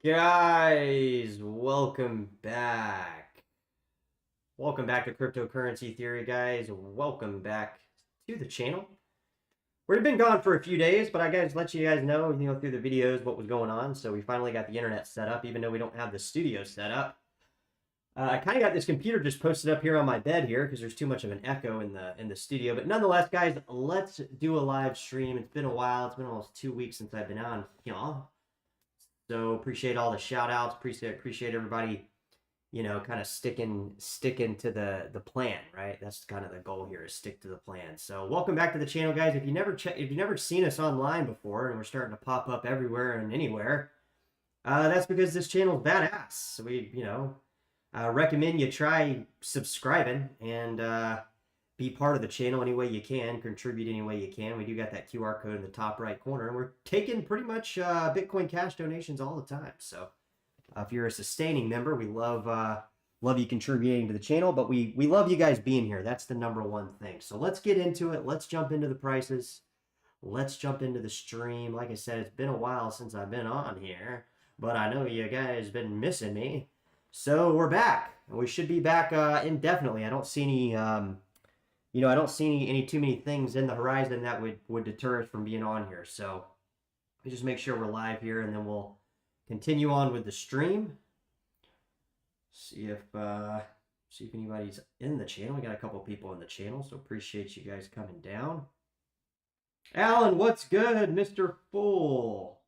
Guys, welcome back. Welcome back to Cryptocurrency Theory, guys. Welcome back to the channel. We've been gone for a few days, but I guys let you guys know, through the videos what was going on. So we finally got the internet set up, even though we don't have the studio set up. I kind of got this computer just posted up here on my bed here because there's too much of an echo in the studio. But nonetheless, guys, let's do a live stream. It's been a while. It's been almost 2 weeks since I've been on, So appreciate all the shout outs. Appreciate everybody, kind of sticking to the plan, right? That's kind of the goal here, is stick to the plan. So welcome back to the channel, guys. If you've never seen us online before, and we're starting to pop up everywhere and anywhere, that's because this channel is badass. So we, recommend you try subscribing and be part of the channel any way you can, contribute any way you can. We do got that QR code in the top right corner, and we're taking pretty much Bitcoin Cash donations all the time. So if you're a sustaining member, we love you contributing to the channel, but we love you guys being here. That's the number one thing. So let's get into it. Let's jump into the prices. Let's jump into the stream. Like I said, it's been a while since I've been on here, but I know you guys been missing me. So we're back. We should be back indefinitely. I don't see any, I don't see any too many things in the horizon that would deter us from being on here. So we just make sure we're live here, and then we'll continue on with the stream. See if anybody's in the channel. We got a couple people in the channel, so appreciate you guys coming down. Alan, what's good, Mr. Fool?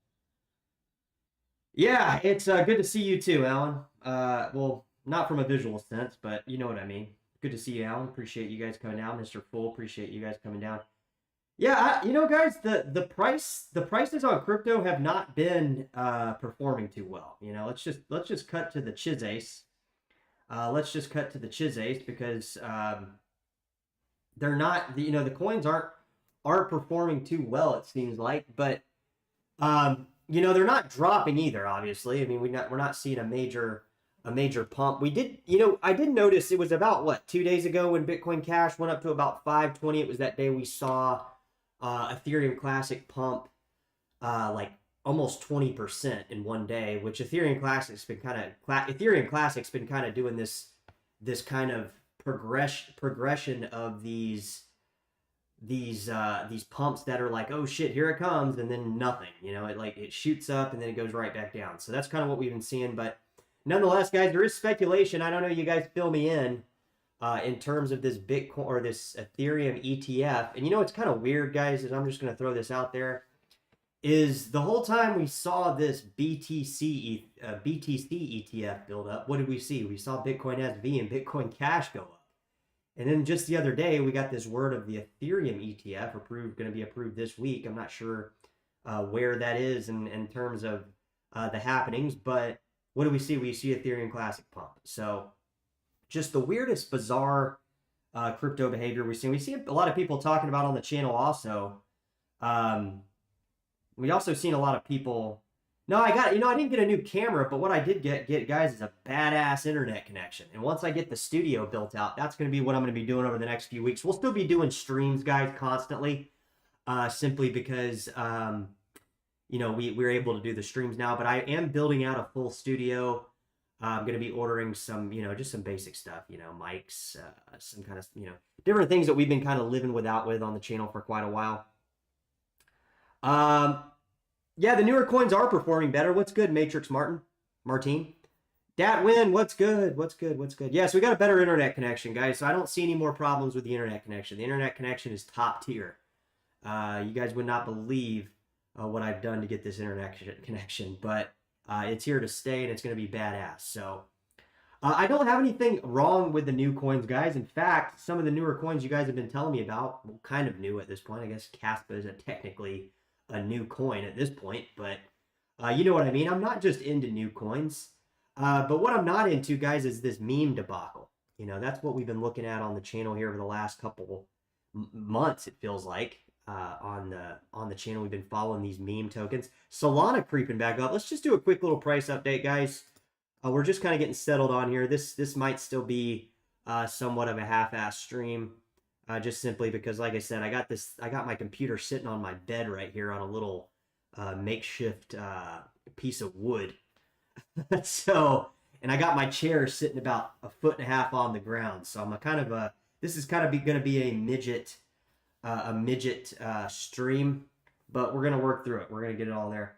Yeah, it's good to see you too, Alan. Well, not from a visual sense, but you know what I mean. Good to see you, Alan. Appreciate you guys coming down, Mr. Full. Appreciate you guys coming down. Yeah, guys, the prices on crypto have not been performing too well. Let's just cut to the chizace. Let's just cut to the chizace because they're not. The coins aren't performing too well. It seems like, but they're not dropping either. Obviously, I mean we're not seeing a major pump. We did, I did notice it was about 2 days ago when Bitcoin Cash went up to about 520. It was that day we saw Ethereum Classic pump like almost 20% in one day, which Ethereum Classic's been kind of doing this kind of progression of these pumps that are like, oh shit, here it comes, and then nothing. It shoots up and then it goes right back down. So that's kind of what we've been seeing, but nonetheless, guys, there is speculation. I don't know, you guys fill me in terms of this Bitcoin or this Ethereum ETF. And it's kind of weird, guys, is I'm just going to throw this out there, is the whole time we saw this BTC ETF build up, what did we see? We saw Bitcoin SV and Bitcoin Cash go up. And then just the other day, we got this word of the Ethereum ETF going to be approved this week. I'm not sure where that is in terms of the happenings, but what do we see? We see Ethereum Classic pump. So just the weirdest, bizarre crypto behavior we've seen. We see a lot of people talking about on the channel also. We also seen a lot of people. No, I didn't get a new camera, but what I did get, guys, is a badass internet connection. And once I get the studio built out, that's going to be what I'm going to be doing over the next few weeks. We'll still be doing streams, guys, constantly, simply because we're able to do the streams now, but I am building out a full studio. I'm going to be ordering some, just some basic stuff, mics, some kind of, different things that we've been kind of living with on the channel for quite a while. Yeah, the newer coins are performing better. What's good, Matrix Martine? Datwin, what's good? Yeah, so we got a better internet connection, guys. So I don't see any more problems with the internet connection. The internet connection is top tier. You guys would not believe what I've done to get this internet connection, but it's here to stay, and it's going to be badass. So I don't have anything wrong with the new coins, guys. In fact, some of the newer coins you guys have been telling me about, well, kind of new at this point. I guess Caspa is technically a new coin at this point, but you know what I mean. I'm not just into new coins, but what I'm not into, guys, is this meme debacle. That's what we've been looking at on the channel here over the last couple months, it feels like. On the channel, we've been following these meme tokens. Solana creeping back up. Let's just do a quick little price update, guys. We're just kind of getting settled on here. This might still be somewhat of a half-ass stream, just simply because, like I said, I got my computer sitting on my bed right here on a little makeshift piece of wood. So, and I got my chair sitting about 1.5 feet on the ground. So I'm a kind of a, this is kind of going to be a midget stream, but we're going to work through it. We're going to get it all there.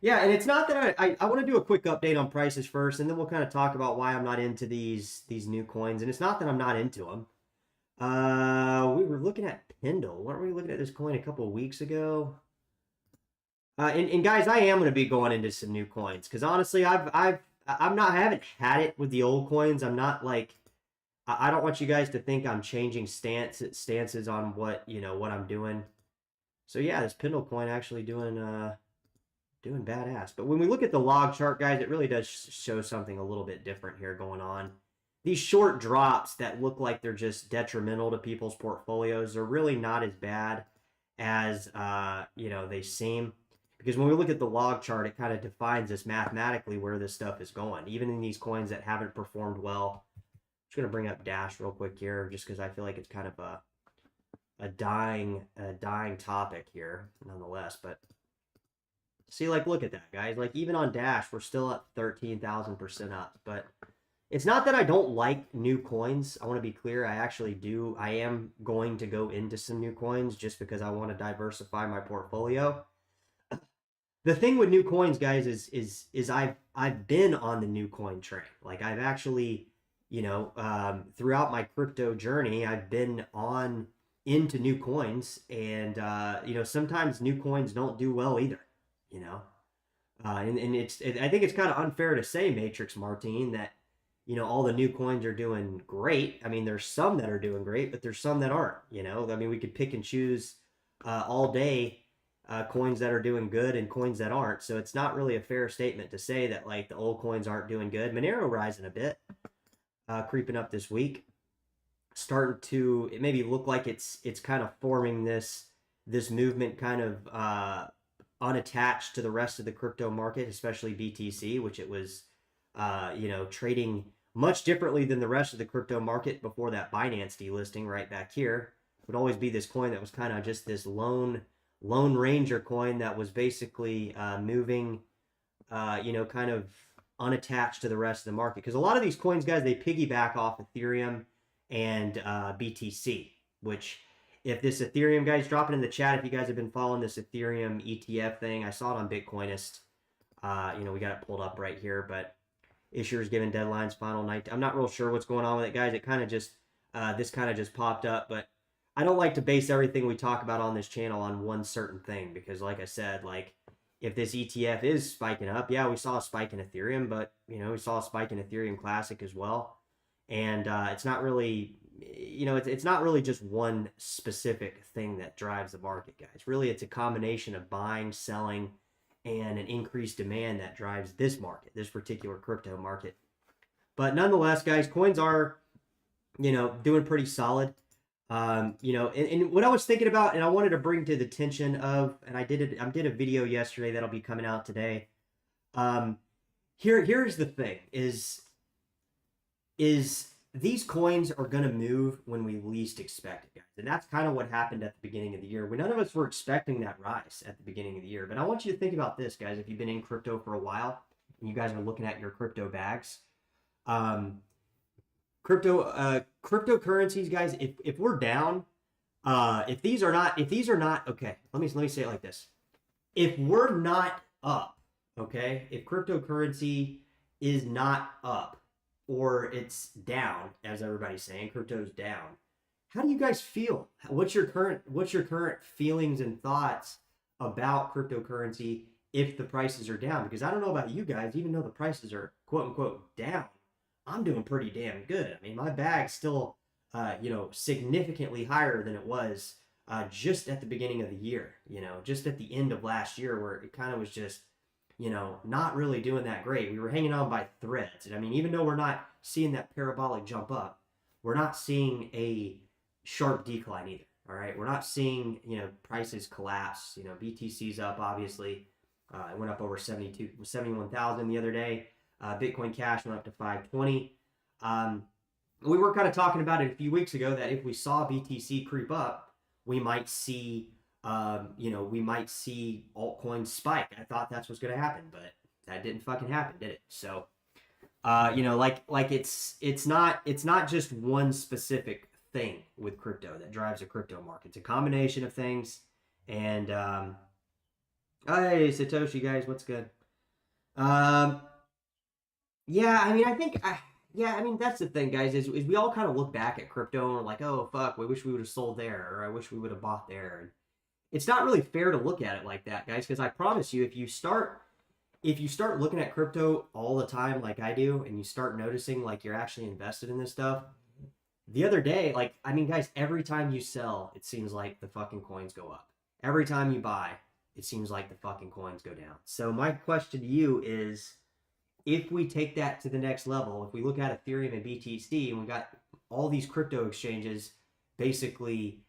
Yeah, and it's not that I want to do a quick update on prices first, and then we'll kind of talk about why I'm not into these new coins. And it's not that I'm not into them. We were looking at Pendle. Weren't we looking at this coin a couple of weeks ago? And guys, I am going to be going into some new coins because honestly, I haven't had it with the old coins. I'm not like, I don't want you guys to think I'm changing stances on what I'm doing. So yeah, this Pendle coin actually doing badass. But when we look at the log chart, guys, it really does show something a little bit different here going on. These short drops that look like they're just detrimental to people's portfolios are really not as bad as they seem. Because when we look at the log chart, it kind of defines this mathematically where this stuff is going. Even in these coins that haven't performed well. I'm just going to bring up Dash real quick here, just because I feel like it's kind of a dying topic here, nonetheless. But see, like, look at that, guys. Like, even on Dash, we're still at 13,000% up. But it's not that I don't like new coins. I want to be clear. I actually do. I am going to go into some new coins just because I want to diversify my portfolio. The thing with new coins, guys, is I've been on the new coin train. Like, I've actually, throughout my crypto journey, I've been into new coins, and sometimes new coins don't do well either. And I think it's kind of unfair to say, Matrix Martine, that all the new coins are doing great. I mean, there's some that are doing great, but there's some that aren't. I mean, we could pick and choose all day. Coins that are doing good and coins that aren't. So it's not really a fair statement to say that like the old coins aren't doing good. Monero rising a bit, creeping up this week, starting to it maybe look like it's kind of forming this movement kind of unattached to the rest of the crypto market, especially BTC, which it was trading much differently than the rest of the crypto market before that Binance delisting right back here. It would always be this coin that was kind of just this Lone Ranger coin that was basically moving, kind of unattached to the rest of the market. Because a lot of these coins, guys, they piggyback off Ethereum and BTC, which if this Ethereum, guys, drop it in the chat if you guys have been following this Ethereum ETF thing. I saw it on Bitcoinist. We got it pulled up right here, but issuers given deadlines, final night. I'm not real sure what's going on with it, guys. It kind of just, this kind of just popped up, but I don't like to base everything we talk about on this channel on one certain thing because, like I said, like if this ETF is spiking up, yeah, we saw a spike in Ethereum, but we saw a spike in Ethereum Classic as well, and it's not really, it's not really just one specific thing that drives the market, guys. Really, it's a combination of buying, selling, and an increased demand that drives this market, this particular crypto market. But nonetheless, guys, coins are, doing pretty solid. And what I was thinking about, and I wanted to bring to the attention of, and I did a video yesterday that'll be coming out today. Here's the thing: is these coins are gonna move when we least expect it, guys, and that's kind of what happened at the beginning of the year. When none of us were expecting that rise at the beginning of the year. But I want you to think about this, guys. If you've been in crypto for a while, and you guys are looking at your crypto bags, cryptocurrencies, guys, if we're down, if these are not okay, let me say it like this. If we're not up, okay, if cryptocurrency is not up or it's down, as everybody's saying, crypto's down, how do you guys feel? What's your current feelings and thoughts about cryptocurrency if the prices are down? Because I don't know about you guys, even though the prices are quote unquote down, I'm doing pretty damn good. I mean, my bag's still, significantly higher than it was just at the beginning of the year, just at the end of last year where it kind of was just, not really doing that great. We were hanging on by threads. And I mean, even though we're not seeing that parabolic jump up, we're not seeing a sharp decline either. All right. We're not seeing, prices collapse. BTC's up, obviously. It went up over 71,000 the other day. Bitcoin Cash went up to 520. We were kind of talking about it a few weeks ago that if we saw BTC creep up, we might see, altcoins spike. I thought that's what's going to happen, but That didn't fucking happen, did it? So, you know, like it's not just one specific thing with crypto that drives a crypto market. It's a combination of things. And hey Satoshi guys, what's good? Um, yeah, I mean, yeah, I mean that's the thing, guys. Is we all kind of look back at crypto and we're like, oh fuck, we wish we would have sold there, or I wish we would have bought there. And it's not really fair to look at it like that, guys, because I promise you, if you start looking at crypto all the time like I do, and you start noticing like you're actually invested in this stuff, the other day, like, I mean, guys, every time you sell, it seems like the fucking coins go up. Every time you buy, it seems like the fucking coins go down. So my question to you is, if we take that to the next level, if we look at Ethereum and BTC, and we got all these crypto exchanges basically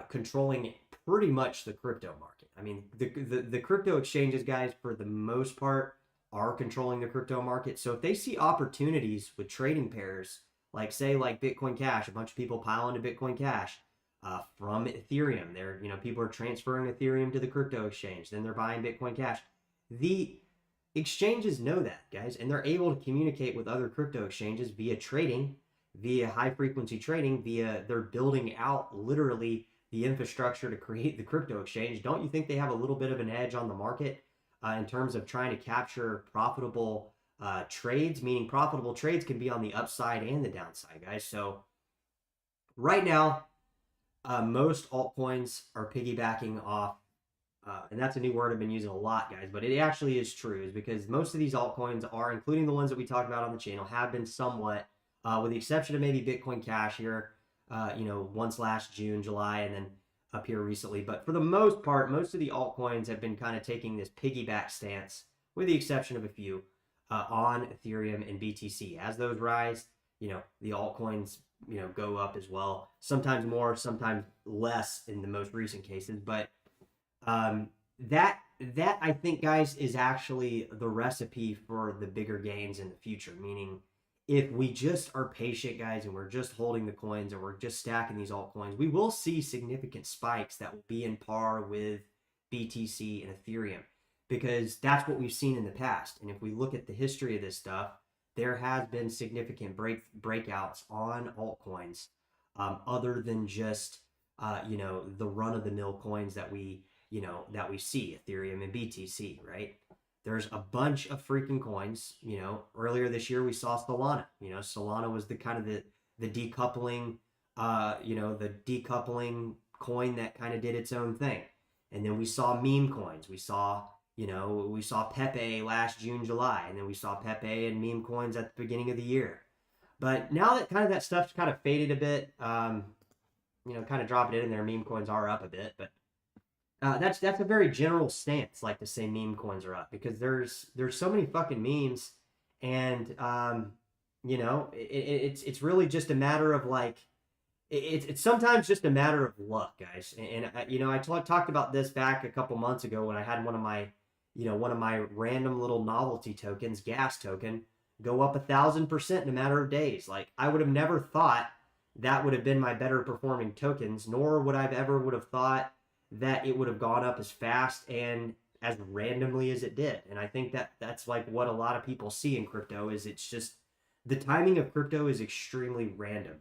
controlling pretty much the crypto market. I mean, the crypto exchanges, guys, for the most part, are controlling the crypto market. So if they see opportunities with trading pairs, like say like Bitcoin Cash, a bunch of people pile into Bitcoin Cash from Ethereum. They're, you know, people are transferring Ethereum to the crypto exchange, then they're buying Bitcoin Cash. The exchanges know that, guys, and they're able to communicate with other crypto exchanges via trading, via high frequency trading, via they're building out literally the infrastructure to create the crypto exchange. Don't you think they have a little bit of an edge on the market in terms of trying to capture profitable trades? Meaning profitable trades can be on the upside and the downside, guys. So right now, most altcoins are piggybacking off, and that's a new word I've been using a lot, guys, but it actually is true, is because most of these altcoins are, including the ones that we talked about on the channel, have been somewhat, with the exception of maybe Bitcoin Cash here, you know, once last June, July, and then up here recently. But for the most part, most of the altcoins have been kind of taking this piggyback stance, with the exception of a few, on Ethereum and BTC. As those rise, you know, the altcoins, you know, go up as well. Sometimes more, sometimes less in the most recent cases. But that I think, guys, is actually the recipe for the bigger gains in the future. Meaning, if we just are patient, guys, and we're just holding the coins and we're just stacking these altcoins, we will see significant spikes that will be in par with BTC and Ethereum, because that's what we've seen in the past. And if we look at the history of this stuff, there has been significant breakouts on altcoins, other than just you know, the run of the mill coins that we, you know, that we see, Ethereum and BTC, right? There's a bunch of freaking coins. You know, earlier this year we saw Solana. You know, Solana was the kind of the decoupling, you know, the decoupling coin that kind of did its own thing. And then we saw meme coins. We saw, you know, we saw Pepe last June, July, and then we saw Pepe and meme coins at the beginning of the year. But now that kind of that stuff's kind of faded a bit, you know, kind of drop it in there. Meme coins are up a bit, but that's a very general stance, like to say meme coins are up, because there's so many fucking memes, and you know, it's really just a matter of like, it's sometimes just a matter of luck, guys. And you know, I talked about this back a couple months ago when I had one of my, you know, one of my random little novelty tokens, gas token, go up 1,000% in a matter of days. Like, I would have never thought that would have been my better performing tokens, nor would I've ever would have thought that it would have gone up as fast and as randomly as it did. And I think that that's like what a lot of people see in crypto, is it's just the timing of crypto is extremely random.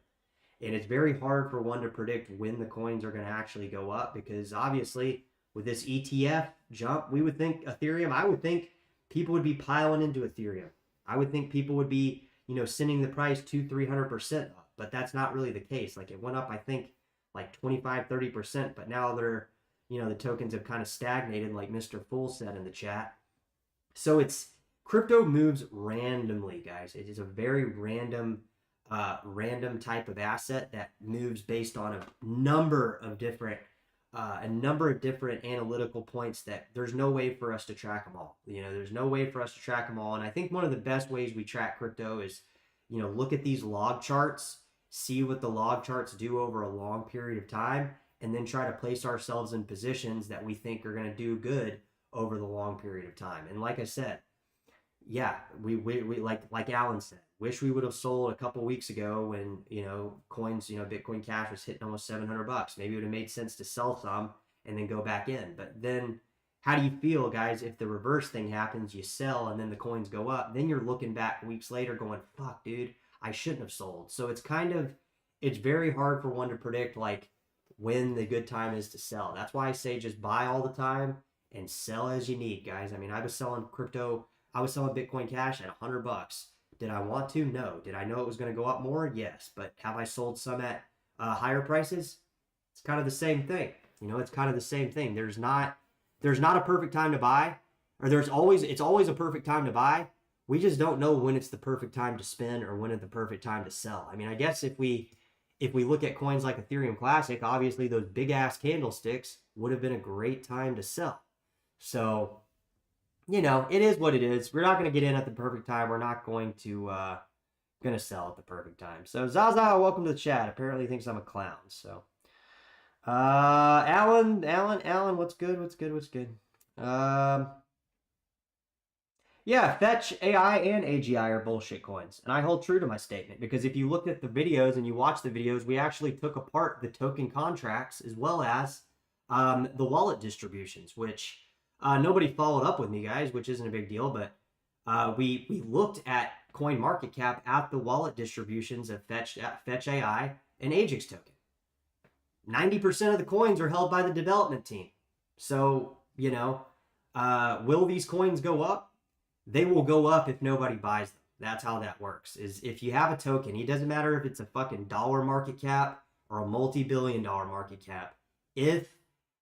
And it's very hard for one to predict when the coins are going to actually go up, because obviously with this ETF jump, we would think Ethereum, I would think people would be piling into Ethereum. I would think people would be, you know, sending the price 200-300% up, but that's not really the case. Like, it went up, I think, like 25-30%, but now they're, you know, the tokens have kind of stagnated, like Mr. Fool said in the chat. So it's, crypto moves randomly, guys. It is a very random type of asset that moves based on a number of different analytical points that there's no way for us to track them all. You know, there's no way for us to track them all. And I think one of the best ways we track crypto is, you know, look at these log charts, see what the log charts do over a long period of time, and then try to place ourselves in positions that we think are going to do good over the long period of time. And like I said, yeah, we like Alan said, wish we would have sold a couple weeks ago when, you know, coins, you know, Bitcoin Cash was hitting almost $700. Maybe it would have made sense to sell some and then go back in. But then, How do you feel, guys, if the reverse thing happens, you sell and then the coins go up? Then you're looking back weeks later going, fuck, dude, I shouldn't have sold. So it's very hard for one to predict, like, when the good time is to sell. That's why I say just buy all the time and sell as you need, guys. I mean, I was selling Bitcoin Cash at $100. Did I want to? No. Did I know it was going to go up more? Yes. But have I sold some at higher prices? It's kind of the same thing. It's kind of the same thing. There's not a perfect time to buy, or it's always a perfect time to buy. We just don't know when it's the perfect time to spend or when it's the perfect time to sell. I mean, I guess if we look at coins like Ethereum Classic, obviously those big ass candlesticks would have been a great time to sell. So, it is what it is. We're not going to get in at the perfect time. We're not going to sell at the perfect time. So Zaza, welcome to the chat. Apparently thinks I'm a clown. So, Alan, what's good? Yeah, Fetch, AI, and AGI are bullshit coins. And I hold true to my statement, because if you looked at the videos and you watched the videos, we actually took apart the token contracts as well as the wallet distributions, which nobody followed up with me, guys, which isn't a big deal. But we looked at coin market cap at the wallet distributions of Fetch AI and Ajax token. 90% of the coins are held by the development team. So, will these coins go up? They will go up if nobody buys them. That's how that works. Is if you have a token, it doesn't matter if it's a fucking dollar market cap or a multi-billion-dollar market cap. If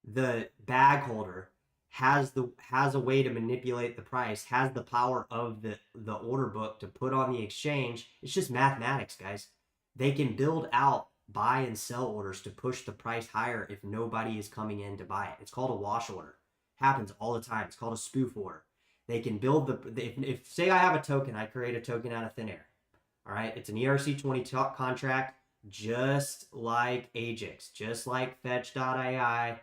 the bag holder has a way to manipulate the price, has the power of the order book to put on the exchange, it's just mathematics, guys. They can build out buy and sell orders to push the price higher if nobody is coming in to buy it. It's called a wash order. Happens all the time. It's called a spoof order. They can build if say I have a token, I create a token out of thin air. All right, it's an ERC20 contract, just like Ajax, just like Fetch.ai,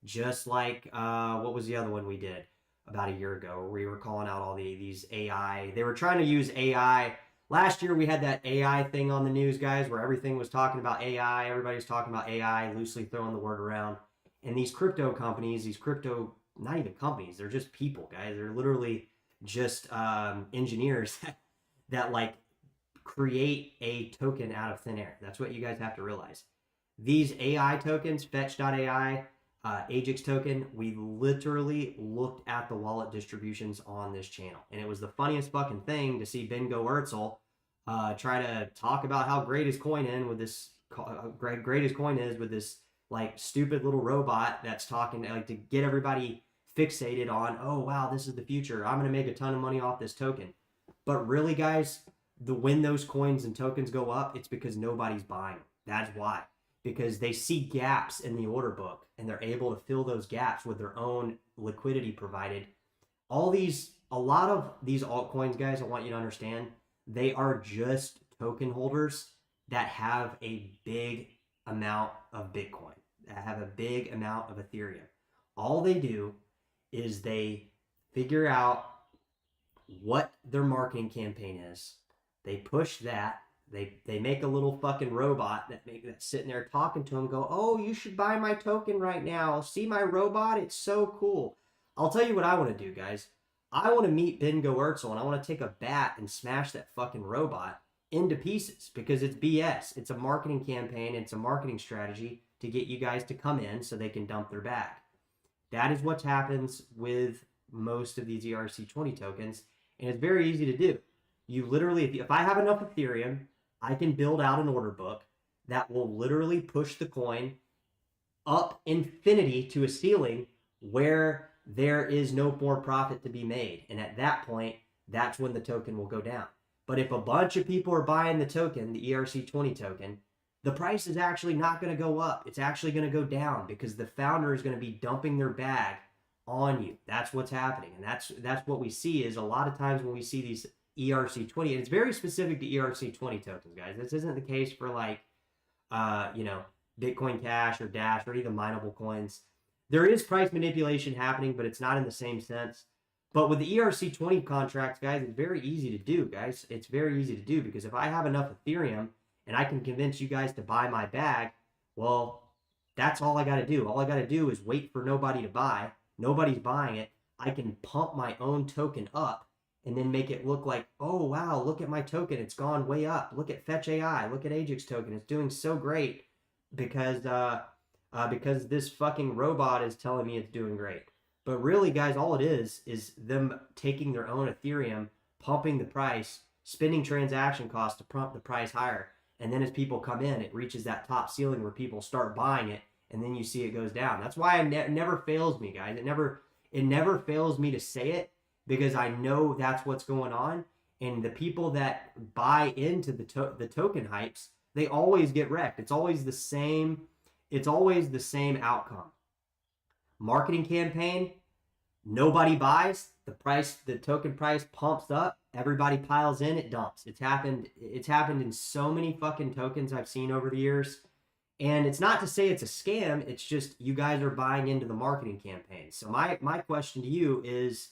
just like what was the other one we did about a year ago, where we were calling out all these AI. They were trying to use AI. Last year we had that AI thing on the news, guys, where everything was talking about AI. Everybody's talking about AI, loosely throwing the word around. And these crypto companies, not even companies, they're just people, guys. They're literally just engineers that like create a token out of thin air. That's what you guys have to realize. These AI tokens, Fetch.ai, Ajax token, we literally looked at the wallet distributions on this channel. And it was the funniest fucking thing to see Bingo Urzel try to talk about how great his coin is with this like stupid little robot that's talking like to get everybody fixated on, oh wow, this is the future. I'm gonna make a ton of money off this token. But really, guys, when those coins and tokens go up, it's because nobody's buying. That's why. Because they see gaps in the order book and they're able to fill those gaps with their own liquidity provided. A lot of these altcoins, guys, I want you to understand, they are just token holders that have a big amount of Bitcoin, that have a big amount of Ethereum. All they do is they figure out what their marketing campaign is. They push that. They make a little fucking robot that's sitting there talking to them, go, oh, you should buy my token right now. See my robot? It's so cool. I'll tell you what I want to do, guys. I want to meet Bingo Urzel and I want to take a bat and smash that fucking robot into pieces, because it's BS. It's a marketing campaign. It's a marketing strategy to get you guys to come in so they can dump their bag. That is what happens with most of these ERC20 tokens, and it's very easy to do. You literally, if I have enough Ethereum, I can build out an order book that will literally push the coin up infinity to a ceiling where there is no more profit to be made. And at that point, that's when the token will go down. But if a bunch of people are buying the token, the ERC20 token, the price is actually not going to go up. It's actually going to go down because the founder is going to be dumping their bag on you. That's what's happening. And that's what we see is a lot of times when we see these ERC20, and it's very specific to ERC20 tokens, guys. This isn't the case for like, Bitcoin Cash or Dash or even mineable coins. There is price manipulation happening, but it's not in the same sense. But with the ERC20 contracts, guys, it's very easy to do, guys. It's very easy to do because if I have enough Ethereum and I can convince you guys to buy my bag, well, that's all I got to do. All I got to do is wait for nobody to buy. Nobody's buying it. I can pump my own token up and then make it look like, oh wow, look at my token, it's gone way up. Look at Fetch AI, look at Ajax token, it's doing so great because this fucking robot is telling me it's doing great. But really, guys, all it is them taking their own Ethereum, pumping the price, spending transaction costs to pump the price higher. And then as people come in, it reaches that top ceiling where people start buying it, and then you see it goes down. That's why it never fails me, guys. It never fails me to say it because I know that's what's going on. And the people that buy into the token hypes, they always get wrecked. It's always the same. It's always the same outcome. Marketing campaign, nobody buys, the token price pumps up, everybody piles in, it dumps. It's happened in so many fucking tokens I've seen over the years. And it's not to say it's a scam, it's just you guys are buying into the marketing campaign. So my question to you is,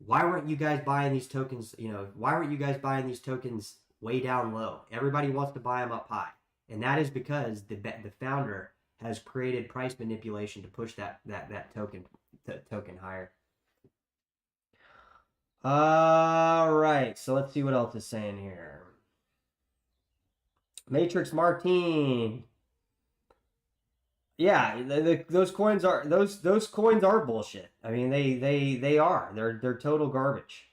why weren't you guys buying these tokens, why weren't you guys buying these tokens way down low? Everybody wants to buy them up high. And that is because the founder has created price manipulation to push that token higher. All right, so let's see what else is saying here. Matrix Martine. Yeah, those coins are bullshit. I mean, they are. They're total garbage.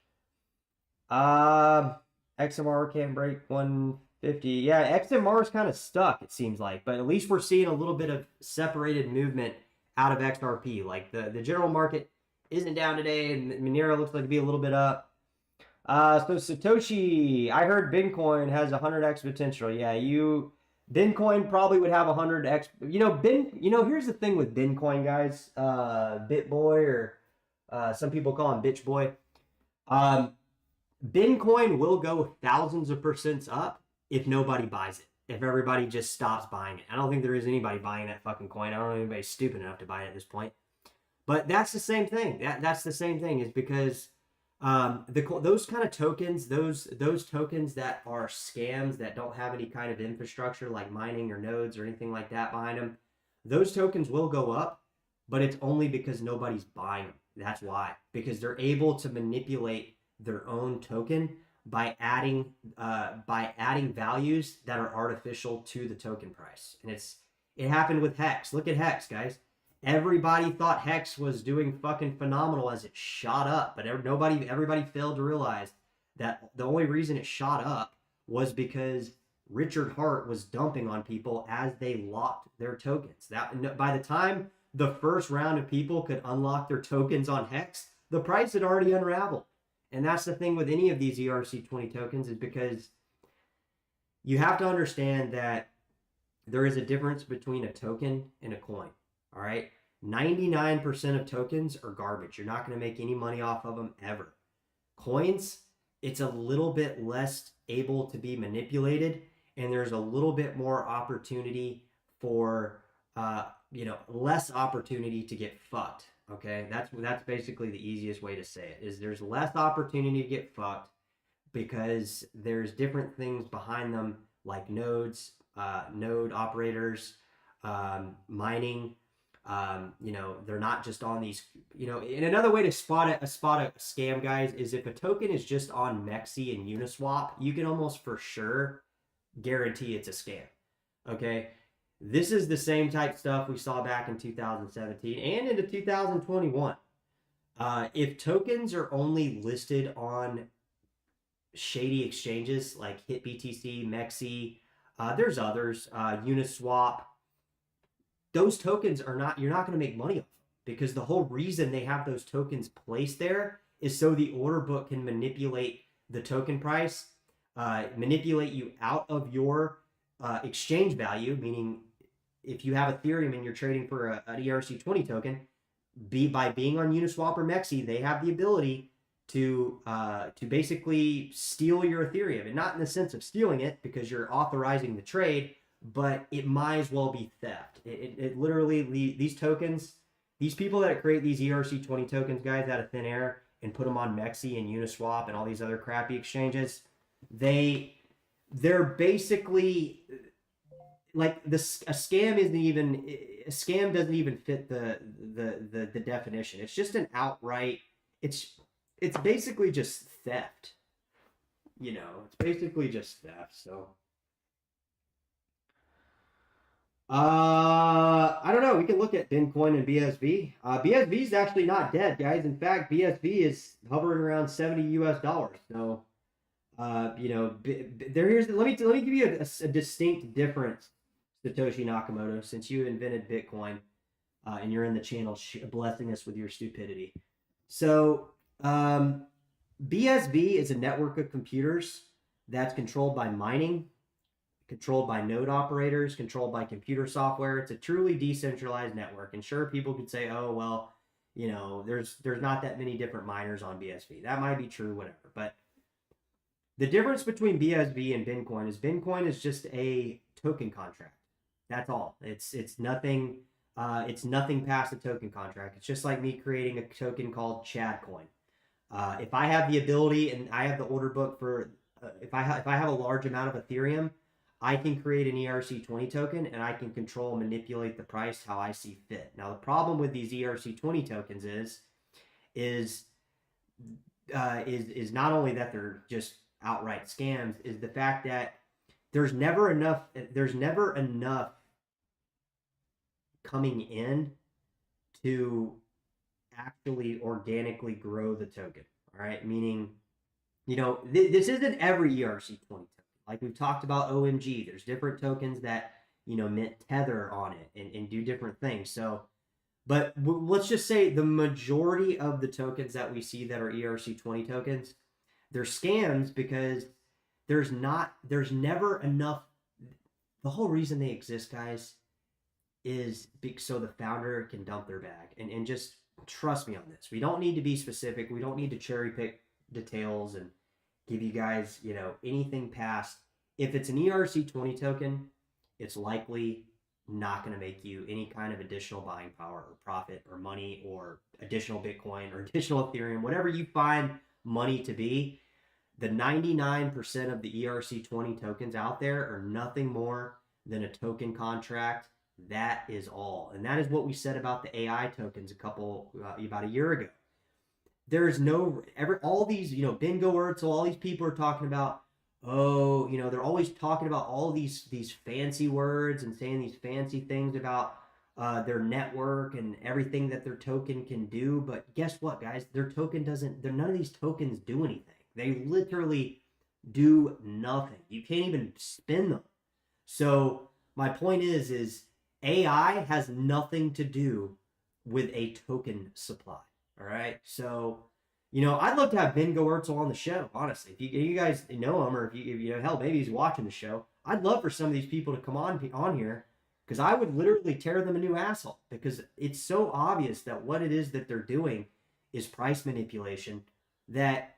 XMR can't break 150. Yeah, XMR is kind of stuck, it seems like, but at least we're seeing a little bit of separated movement out of XRP. Like the general market isn't down today, and Monero looks like to be a little bit up. So Satoshi, I heard Bitcoin has 100x potential. Yeah, Bitcoin probably would have 100x. Here's the thing with Bitcoin, guys. BitBoy, or some people call him Bitch Boy. Bitcoin will go thousands of percents up if nobody buys it. If everybody just stops buying it. I don't think there is anybody buying that fucking coin. I don't know anybody stupid enough to buy it at this point. But that's the same thing. That's the same thing, is because those kind of tokens, those tokens that are scams, that don't have any kind of infrastructure like mining or nodes or anything like that behind them, those tokens will go up, but it's only because nobody's buying them. That's why. Because they're able to manipulate their own token by adding values that are artificial to the token price. And it happened with Hex. Look at Hex, guys. Everybody thought Hex was doing fucking phenomenal as it shot up, but everybody failed to realize that the only reason it shot up was because Richard Hart was dumping on people as they locked their tokens. That by the time the first round of people could unlock their tokens on Hex, the price had already unraveled. And that's the thing with any of these ERC20 tokens, is because you have to understand that there is a difference between a token and a coin. All right. 99% of tokens are garbage. You're not going to make any money off of them ever. Coins, it's a little bit less able to be manipulated, and there's a little bit more opportunity for, less opportunity to get fucked. Okay. That's basically the easiest way to say it, is there's less opportunity to get fucked because there's different things behind them, like nodes, node operators, mining. They're not just on these, and another way to spot a scam, guys, is if a token is just on Mexi and Uniswap, you can almost for sure guarantee it's a scam. Okay. This is the same type stuff we saw back in 2017 and into 2021. If tokens are only listed on shady exchanges like HitBTC, Mexi, there's others, Uniswap, those tokens you're not going to make money off, because the whole reason they have those tokens placed there is so the order book can manipulate the token price, manipulate you out of your exchange value, meaning if you have Ethereum and you're trading for an ERC20 token, by being on Uniswap or Mexi, they have the ability to basically steal your Ethereum, and not in the sense of stealing it because you're authorizing the trade, but it might as well be theft. It literally, these tokens, these people that create these ERC20 tokens, guys, out of thin air and put them on Mexi and Uniswap and all these other crappy exchanges, they're basically, like this, a scam doesn't even fit the definition. It's just an outright. It's it's basically just theft. It's basically just theft. So I don't know. We can look at Bitcoin and BSV. BSV is actually not dead, guys. In fact, BSV is hovering around 70 US dollars. So, let me give you a distinct difference, Satoshi Nakamoto, since you invented Bitcoin, and you're in the channel blessing us with your stupidity. So, BSV is a network of computers that's controlled by mining, controlled by node operators, controlled by computer software. It's a truly decentralized network. And sure, people could say, oh, well, there's not that many different miners on BSV. That might be true, whatever. But the difference between BSV and Bitcoin is just a token contract. That's all. It's nothing. It's nothing past a token contract. It's just like me creating a token called Chadcoin. If I have the ability and I have the order book for, if I have a large amount of Ethereum, I can create an ERC20 token and I can control and manipulate the price how I see fit. Now, the problem with these ERC20 tokens is not only that they're just outright scams, is the fact that there's never enough coming in to actually organically grow the token. All right, meaning, this isn't every ERC20 token. Like we've talked about OMG, there's different tokens that mint Tether on it and do different things. So, but let's just say the majority of the tokens that we see that are ERC20 tokens, they're scams because there's never enough. The whole reason they exist, guys, is so the founder can dump their bag. And just trust me on this. We don't need to be specific. We don't need to cherry pick details and give you guys, anything past. If it's an ERC20 token, it's likely not going to make you any kind of additional buying power or profit or money or additional Bitcoin or additional Ethereum, whatever you find money to be. The 99% of the ERC20 tokens out there are nothing more than a token contract. That is all. And that is what we said about the AI tokens about a year ago. There's all these, Bingo Urtzel, all these people are talking about, they're always talking about all these fancy words and saying these fancy things about their network and everything that their token can do. But guess what, guys? None of these tokens do anything. They literally do nothing. You can't even spin them. So my point is AI has nothing to do with a token supply. All right. So, I'd love to have Bingo Urtzel on the show, honestly. If you guys know him, or if you hell, maybe he's watching the show. I'd love for some of these people to come on here, because I would literally tear them a new asshole, because it's so obvious that what it is that they're doing is price manipulation, that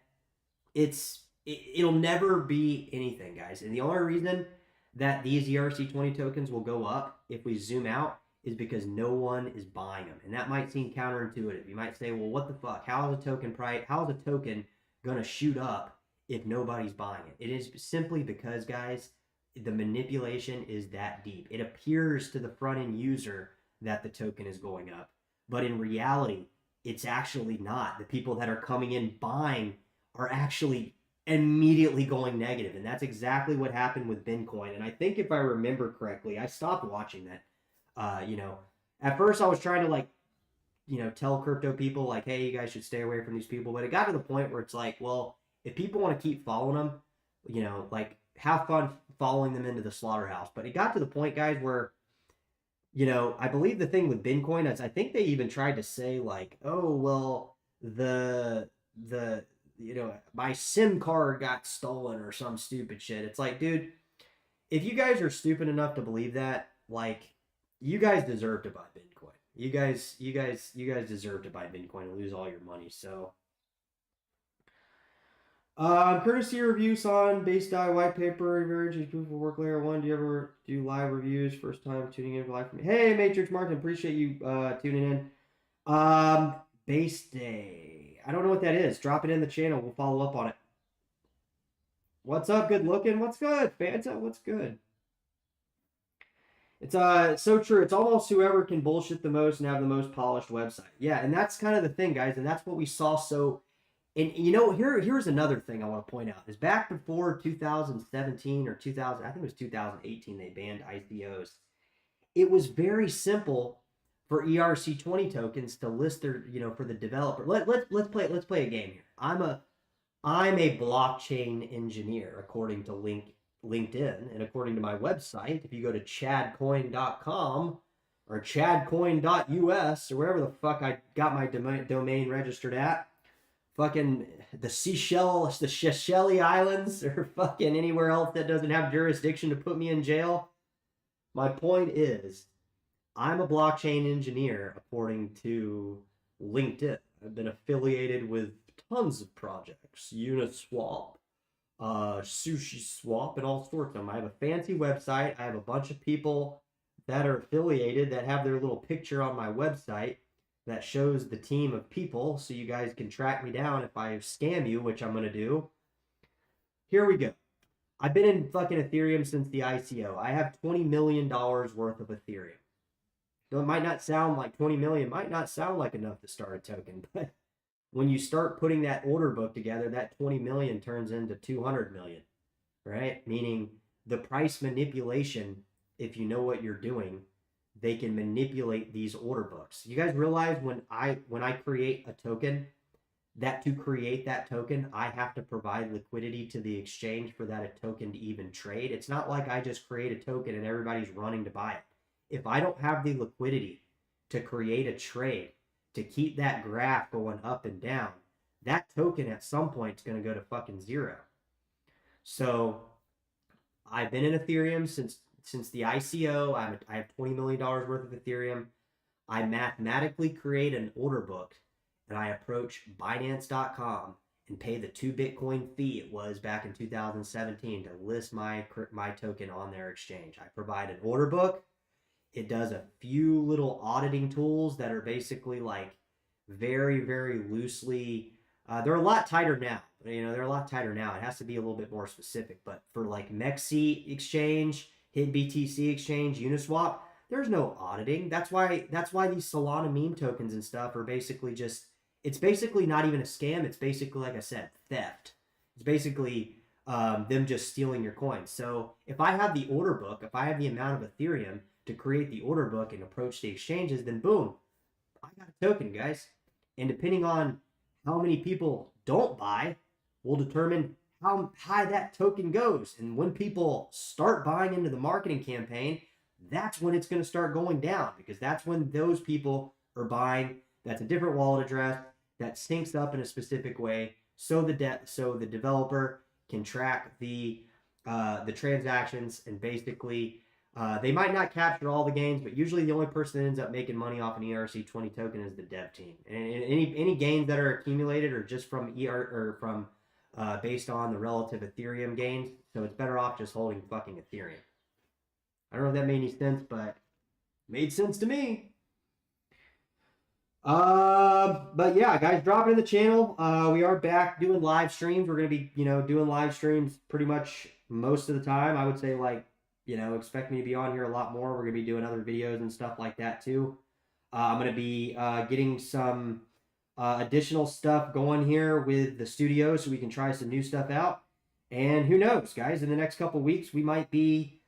it'll never be anything, guys. And the only reason that these ERC20 tokens will go up, if we zoom out, is because no one is buying them. And that might seem counterintuitive. You might say, well, what the fuck? How is a token going to shoot up if nobody's buying it? It is simply because, guys, the manipulation is that deep. It appears to the front end user that the token is going up, but in reality, it's actually not. The people that are coming in buying are actually immediately going negative. And that's exactly what happened with Bitcoin. And I think if I remember correctly, I stopped watching that. At first I was trying to tell crypto people like, hey, you guys should stay away from these people. But it got to the point where it's like, well, if people want to keep following them, have fun following them into the slaughterhouse. But it got to the point, guys, where, I believe the thing with Bitcoin is I think they even tried to say like, oh, well, my SIM card got stolen or some stupid shit. It's like, dude, if you guys are stupid enough to believe that, like, you guys deserve to buy Bitcoin. You guys deserve to buy Bitcoin and lose all your money. So, courtesy reviews on base die white paper, very interesting for work layer 1. Do you ever do live reviews? First time tuning in for live for me. Hey, Matrix Martin, appreciate you tuning in. Base day. I don't know what that is. Drop it in the channel. We'll follow up on it. What's up? Good looking. What's good? Fanta, what's good? It's so true. It's almost whoever can bullshit the most and have the most polished website. Yeah, and that's kind of the thing, guys, and that's what we saw. So, and here's another thing I want to point out is back before 2017 or 2000, I think it was 2018, they banned ICOs. It was very simple for ERC20 tokens to list their, for the developer. Let's play a game here. I'm a blockchain engineer, according to LinkedIn, and according to my website. If you go to chadcoin.com or chadcoin.us or wherever the fuck I got my domain registered at, fucking the Seychelles Islands, or fucking anywhere else that doesn't have jurisdiction to put me in jail. My point is, I'm a blockchain engineer according to LinkedIn. I've been affiliated with tons of projects, Uniswap, Sushi Swap, and all sorts of them. I have a fancy website. I have a bunch of people that are affiliated that have their little picture on my website that shows the team of people, so you guys can track me down if I scam you, which I'm going to do. Here we go. I've been in fucking Ethereum since the ICO. I have $20 million worth of Ethereum. So it might not sound like 20 million, might not sound like enough to start a token, but when you start putting that order book together, that 20 million turns into 200 million, right? Meaning the price manipulation, if you know what you're doing, they can manipulate these order books. You guys realize when I create a token, that to create that token, I have to provide liquidity to the exchange for that token to even trade. It's not like I just create a token and everybody's running to buy it. If I don't have the liquidity to create a trade, to keep that graph going up and down, that token at some point is going to go to fucking zero. So I've been in Ethereum since the ICO. I have $20 million worth of Ethereum. I mathematically create an order book, and I approach Binance.com and pay the 2 Bitcoin fee it was back in 2017 to list my token on their exchange. I provide an order book. It does a few little auditing tools that are basically like very, very loosely. They're a lot tighter now. They're a lot tighter now. It has to be a little bit more specific. But for like Mexi Exchange, HitBTC Exchange, Uniswap, there's no auditing. That's why these Solana meme tokens and stuff are basically just. It's basically not even a scam. It's basically, like I said, theft. It's basically them just stealing your coins. So if I have the order book, if I have the amount of Ethereum to create the order book and approach the exchanges, then boom, I got a token, guys. And depending on how many people don't buy will determine how high that token goes. And when people start buying into the marketing campaign, that's when it's going to start going down, because that's when those people are buying. That's a different wallet address that syncs up in a specific way, so the developer can track the transactions, and basically they might not capture all the gains, but usually the only person that ends up making money off an ERC20 token is the dev team. And any gains that are accumulated are just from based on the relative Ethereum gains. So it's better off just holding fucking Ethereum. I don't know if that made any sense, but it made sense to me. But yeah, guys, drop it in the channel. We are back doing live streams. We're gonna be, doing live streams pretty much most of the time. I would say, like, expect me to be on here a lot more. We're gonna be doing other videos and stuff like that too. I'm gonna be getting some additional stuff going here with the studio, so we can try some new stuff out. And who knows, guys? In the next couple weeks, we might be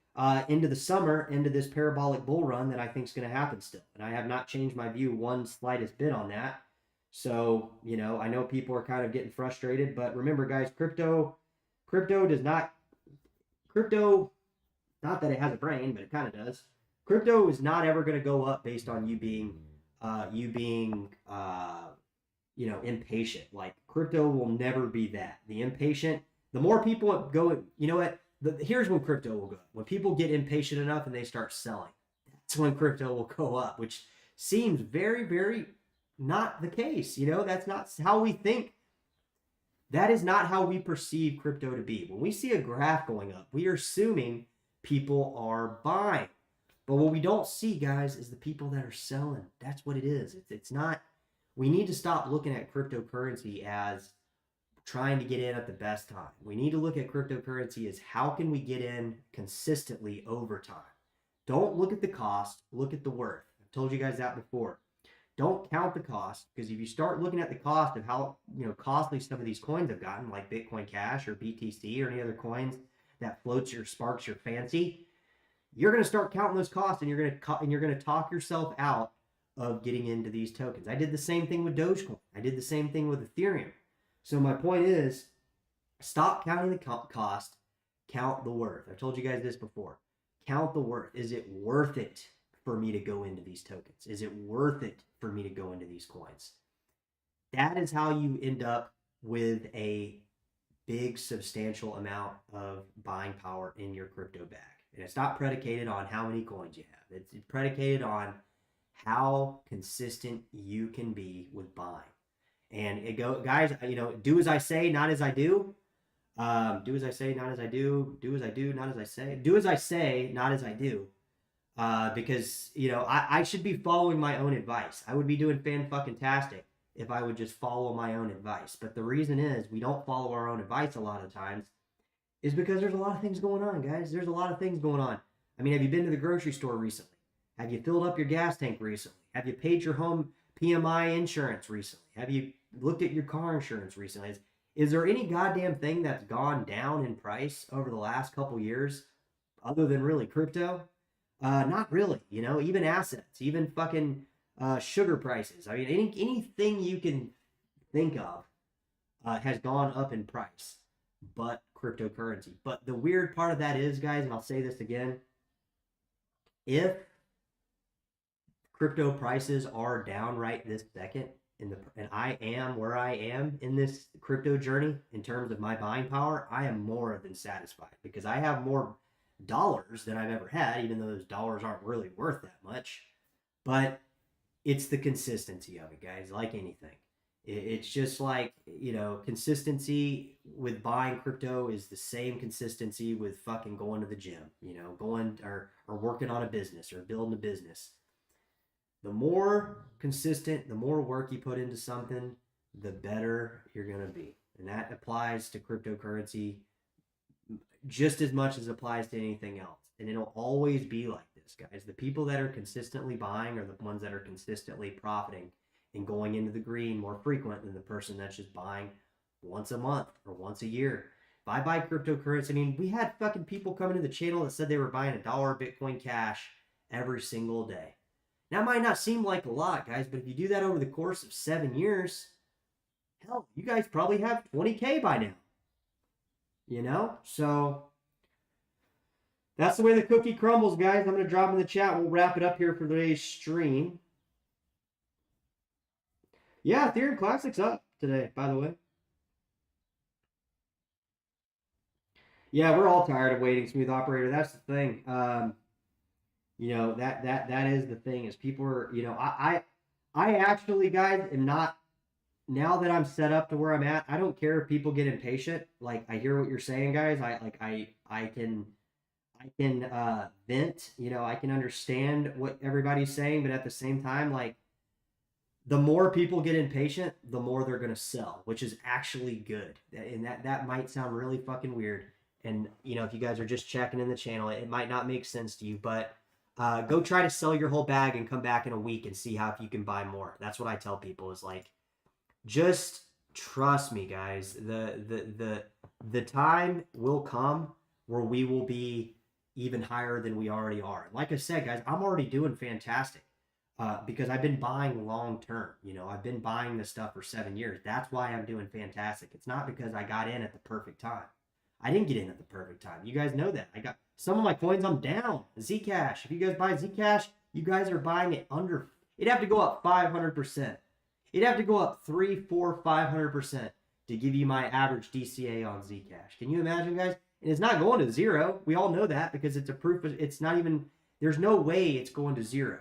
into the summer, into this parabolic bull run that I think is going to happen still. And I have not changed my view one slightest bit on that. So, I know people are kind of getting frustrated, but remember, guys, crypto, not that it has a brain, but it kind of does. Crypto is not ever going to go up based on you being impatient. Like, crypto will never be that. The impatient, the more people go, here's when crypto will go. When people get impatient enough and they start selling, that's when crypto will go up, which seems very, very not the case. That's not how we think. That is not how we perceive crypto to be. When we see a graph going up, we are assuming people are buying. But what we don't see, guys, is the people that are selling. That's what it is. It's not. We need to stop looking at cryptocurrency as trying to get in at the best time. We need to look at cryptocurrency as how can we get in consistently over time. Don't look at the cost, look at the worth. I've told you guys that before. Don't count the cost, because if you start looking at the cost of how costly some of these coins have gotten, like Bitcoin Cash or BTC or any other coins that floats your sparks your fancy, you're going to start counting those costs, and you're going to talk yourself out of getting into these tokens. I did the same thing with Dogecoin. I did the same thing with Ethereum. So my point is, stop counting the cost, count the worth. I've told you guys this before. Count the worth. Is it worth it for me to go into these tokens? Is it worth it for me to go into these coins? That is how you end up with a big, substantial amount of buying power in your crypto bag. And it's not predicated on how many coins you have. It's predicated on how consistent you can be with buying. And guys, do as I say, not as I do. Do as I say, not as I do. Do as I do, not as I say. Do as I say, not as I do. Because I should be following my own advice. I would be doing fan-fucking-tastic if I would just follow my own advice. But the reason is we don't follow our own advice a lot of times is because there's a lot of things going on, guys. There's a lot of things going on. I mean, have you been to the grocery store recently? Have you filled up your gas tank recently? Have you paid your home PMI insurance recently? Have you looked at your car insurance recently? Is there any goddamn thing that's gone down in price over the last couple years other than really crypto? Not really, even assets, even fucking sugar prices. I mean, anything you can think of has gone up in price, but cryptocurrency. But the weird part of that is, guys, and I'll say this again, if crypto prices are down right this second, and I am where I am in this crypto journey in terms of my buying power, I am more than satisfied because I have more dollars than I've ever had, even though those dollars aren't really worth that much. But it's the consistency of it, guys, like anything. It's just like, consistency with buying crypto is the same consistency with fucking going to the gym, going or working on a business or building a business. The more consistent, the more work you put into something, the better you're going to be. And that applies to cryptocurrency just as much as it applies to anything else. And it'll always be like this, guys. The people that are consistently buying are the ones that are consistently profiting and going into the green more frequent than the person that's just buying once a month or once a year. If I buy cryptocurrency, I mean, we had fucking people coming to the channel that said they were buying $1 Bitcoin Cash every single day. Now, it might not seem like a lot, guys, but if you do that over the course of 7 years, hell, you guys probably have 20K by now. So that's the way the cookie crumbles, guys. I'm going to drop in the chat. We'll wrap it up here for today's stream. Yeah, Ethereum Classic's up today, by the way. Yeah, we're all tired of waiting, Smooth Operator. That's the thing. That is the thing, is people are, I actually, guys, am not, now that I'm set up to where I'm at, I don't care if people get impatient. Like, I hear what you're saying, guys. I can vent, I can understand what everybody's saying, but at the same time, like, the more people get impatient, the more they're going to sell, which is actually good. And that might sound really fucking weird. And, if you guys are just checking in the channel, it might not make sense to you, but go try to sell your whole bag and come back in a week and see if you can buy more. That's what I tell people, is like, just trust me, guys. The time will come where we will be even higher than we already are. Like I said, guys, I'm already doing fantastic because I've been buying long term. I've been buying this stuff for 7 years. That's why I'm doing fantastic. It's not because I got in at the perfect time. I didn't get in at the perfect time. You guys know that. I got some of my coins, I'm down. Zcash. If you guys buy Zcash, you guys are buying it under. It'd have to go up 500%. It'd have to go up 3, 4, 500% to give you my average DCA on Zcash. Can you imagine, guys? And it's not going to zero. We all know that because it's a proof. It's not even, there's no way it's going to zero.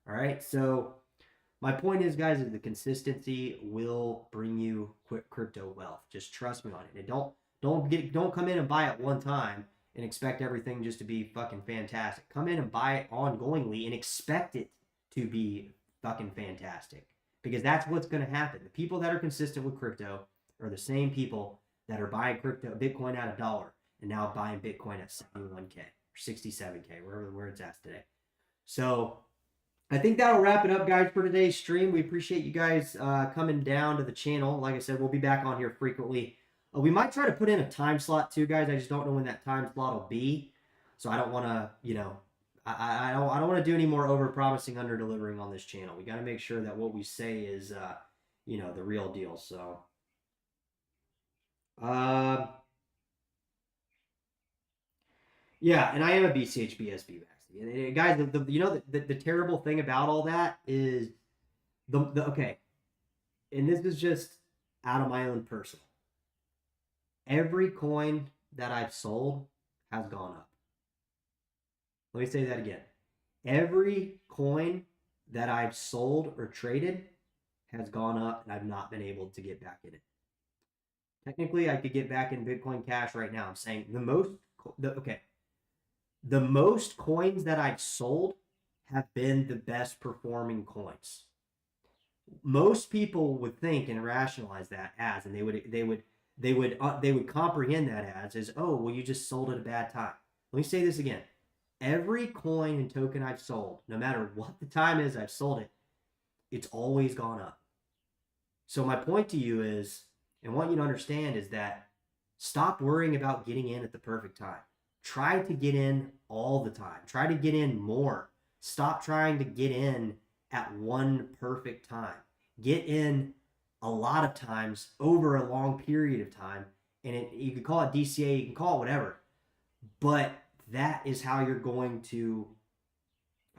All right. So my point is, guys, is the consistency will bring you quick crypto wealth. Just trust me on it. And don't come in and buy it one time and expect everything just to be fucking fantastic. Come in and buy it ongoingly and expect it to be fucking fantastic, because that's what's going to happen. The people that are consistent with crypto are the same people that are buying Bitcoin at $1 and now buying Bitcoin at 71K or 67K, where it's at today. So I think that'll wrap it up, guys, for today's stream. We appreciate you guys coming down to the channel. Like I said, we'll be back on here frequently. We might try to put in a time slot too, guys. I just don't know when that time slot will be. So I don't want to, I don't want to do any more over promising, under delivering on this channel. We got to make sure that what we say is, the real deal. So, yeah, and I am a BCHBSB vaccine. And guys, the terrible thing about all that is okay, and this is just out of my own personal. Every coin that I've sold has gone up. Let me say that again. Every coin that I've sold or traded has gone up, and I've not been able to get back in it. Technically, I could get back in Bitcoin Cash right now. I'm saying the most coins that I've sold have been the best performing coins. Most people would think and rationalize that as, and they would comprehend that as, oh, well, you just sold at a bad time. Let me say this again. Every coin and token I've sold, no matter what the time is I've sold it, it's always gone up. So my point to you is, and what you to understand is that stop worrying about getting in at the perfect time. Try to get in all the time. Try to get in more. Stop trying to get in at one perfect time. Get in a lot of times over a long period of time. And you can call it DCA, you can call it whatever. But that is how you're going to...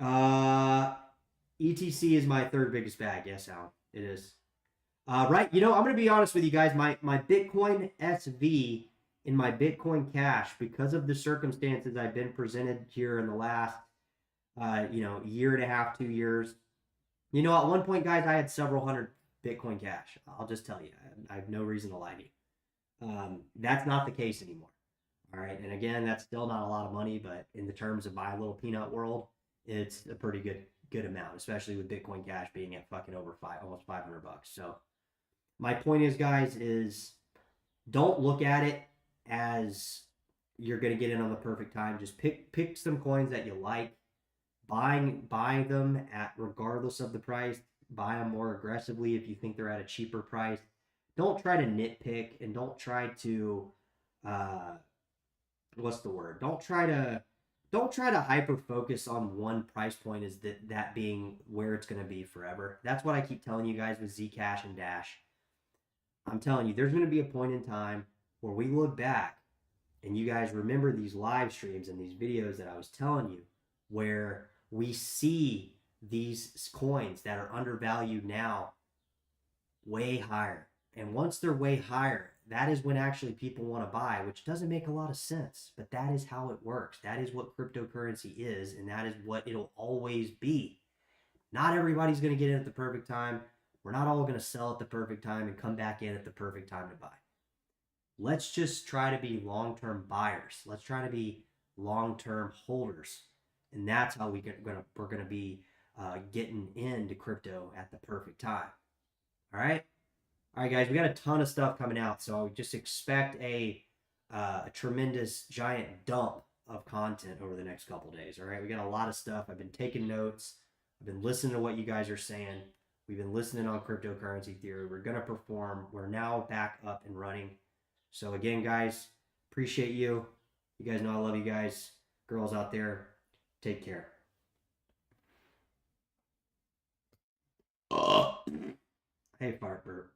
ETC is my third biggest bag. Yes, Alan, it is. Right, I'm going to be honest with you guys. My Bitcoin SV in my Bitcoin Cash, because of the circumstances I've been presented here in the last, year and a half, 2 years. At one point, guys, I had several hundred Bitcoin Cash. I'll just tell you, I have no reason to lie to you. That's not the case anymore. All right, and again, that's still not a lot of money, but in the terms of my little peanut world, it's a pretty good amount, especially with Bitcoin Cash being at fucking over almost $500. So my point is, guys, is don't look at it as you're going to get in on the perfect time. Just pick some coins that you like, buy them at regardless of the price. Buy them more aggressively if you think they're at a cheaper price. Don't try to nitpick, and don't try to what's the word? Don't try to hyper focus on one price point as that being where it's going to be forever. That's what I keep telling you guys with Zcash and Dash. I'm telling you, there's going to be a point in time where we look back and you guys remember these live streams and these videos that I was telling you, where we see these coins that are undervalued now way higher. And once they're way higher, that is when actually people want to buy, which doesn't make a lot of sense, but that is how it works. That is what cryptocurrency is, and that is what it'll always be. Not everybody's going to get in at the perfect time. We're not all going to sell at the perfect time and come back in at the perfect time to buy. Let's just try to be long-term buyers. Let's try to be long-term holders. And that's how we're going to be getting into crypto at the perfect time. All right? All right, guys, we got a ton of stuff coming out, so just expect a tremendous, giant dump of content over the next couple days. All right, we got a lot of stuff. I've been taking notes. I've been listening to what you guys are saying. We've been listening on cryptocurrency theory. We're going to perform. We're now back up and running. So again, guys, appreciate you. You guys know I love you guys. Girls out there, take care. Hey, fart burp.